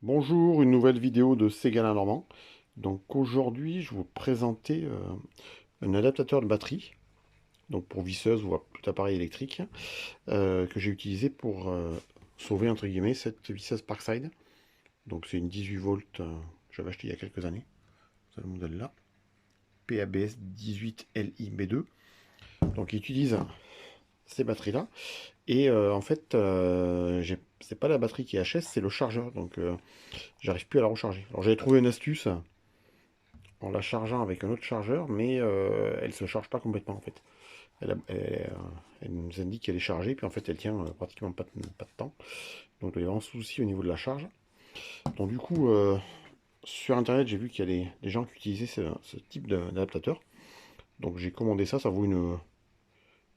Bonjour, une nouvelle vidéo de Ségala Normand. Donc aujourd'hui, je vais vous présenter un adaptateur de batterie, donc pour visseuse ou tout appareil électrique, que j'ai utilisé pour sauver entre guillemets cette visseuse Parkside. Donc c'est une 18 volts que j'avais acheté il y a quelques années. C'est le modèle là, PABS 18LI-B2. Donc il utilise ces batteries-là. Et en fait, c'est pas la batterie qui est HS, c'est le chargeur. Donc j'arrive plus à la recharger. Alors j'avais trouvé une astuce en la chargeant avec un autre chargeur, mais elle se charge pas complètement en fait. Elle nous indique qu'elle est chargée, puis en fait elle tient pratiquement pas de temps. Donc il y a vraiment souci au niveau de la charge. Donc du coup, sur internet, j'ai vu qu'il y a des gens qui utilisaient ce type d'adaptateur. Donc j'ai commandé ça, ça vaut il me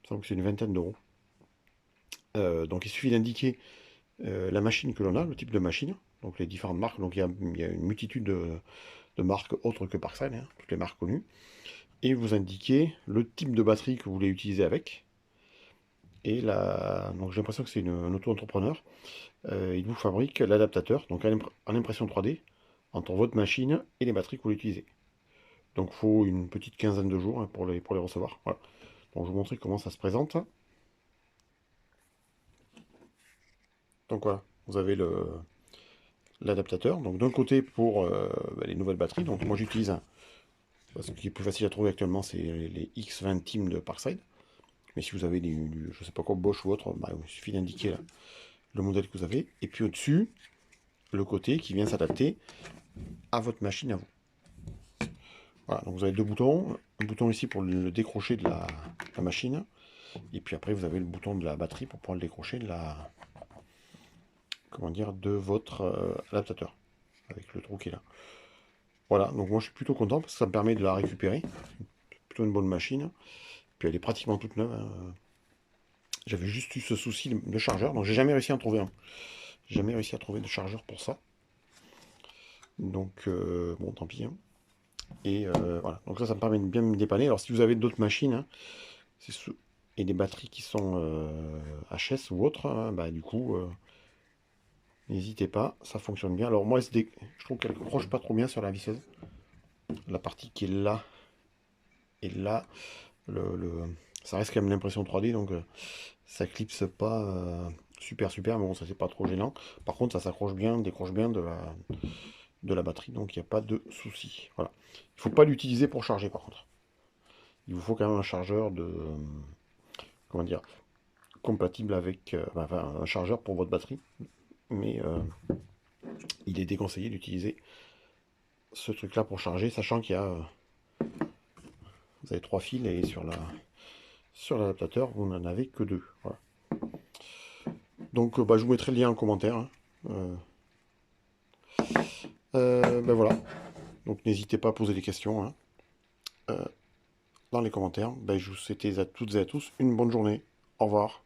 semble que c'est une vingtaine d'euros. Donc il suffit d'indiquer la machine que l'on a, le type de machine, donc les différentes marques. Donc il y a une multitude de marques autres que Parkside, hein, toutes les marques connues. Et vous indiquez le type de batterie que vous voulez utiliser avec. Et là, donc j'ai l'impression que c'est un auto-entrepreneur. Il vous fabrique l'adaptateur, donc en impression 3D, entre votre machine et les batteries que vous voulez utiliser. Donc il faut une petite quinzaine de jours hein, pour les recevoir. Voilà. Donc je vais vous montrer comment ça se présente. Donc voilà, vous avez l'adaptateur. Donc d'un côté pour les nouvelles batteries. Donc moi j'utilise, ce qui est plus facile à trouver actuellement, c'est les X20 Team de Parkside. Mais si vous avez je sais pas quoi, Bosch ou autre, bah, il suffit d'indiquer là, le modèle que vous avez. Et puis au-dessus, le côté qui vient s'adapter à votre machine à vous. Voilà, donc vous avez deux boutons. Un bouton ici pour le décrocher de la machine. Et puis après, vous avez le bouton de la batterie pour pouvoir le décrocher comment dire, de votre adaptateur. Avec le trou qui est là. Voilà, donc moi je suis plutôt content parce que ça me permet de la récupérer. C'est plutôt une bonne machine. Puis elle est pratiquement toute neuve, hein. J'avais juste eu ce souci de chargeur, donc j'ai jamais réussi à en trouver un. J'ai jamais réussi à trouver de chargeur pour ça. Donc bon, tant pis, hein. Et voilà, donc ça me permet de bien me dépanner. Alors si vous avez d'autres machines hein, et des batteries qui sont HS ou autres, hein, bah, du coup, n'hésitez pas, ça fonctionne bien. Alors moi, je trouve qu'elle ne accroche pas trop bien sur la visseuse. La partie qui est là et là, ça reste quand même l'impression 3D, donc ça clipse pas super, mais bon, ça c'est pas trop gênant. Par contre, ça s'accroche bien, décroche bien de la batterie, donc il n'y a pas de souci. Voilà. Il ne faut pas l'utiliser pour charger par contre. Il vous faut quand même un chargeur comment dire, compatible avec, enfin, un chargeur pour votre batterie, mais il est déconseillé d'utiliser ce truc-là pour charger, sachant qu'il y a, vous avez trois fils et sur l'adaptateur, vous n'en avez que deux. Voilà. Donc, bah, je vous mettrai le lien en commentaire, hein. Ben voilà. Donc, n'hésitez pas à poser des questions hein, dans les commentaires. Ben, je vous souhaite à toutes et à tous une bonne journée. Au revoir.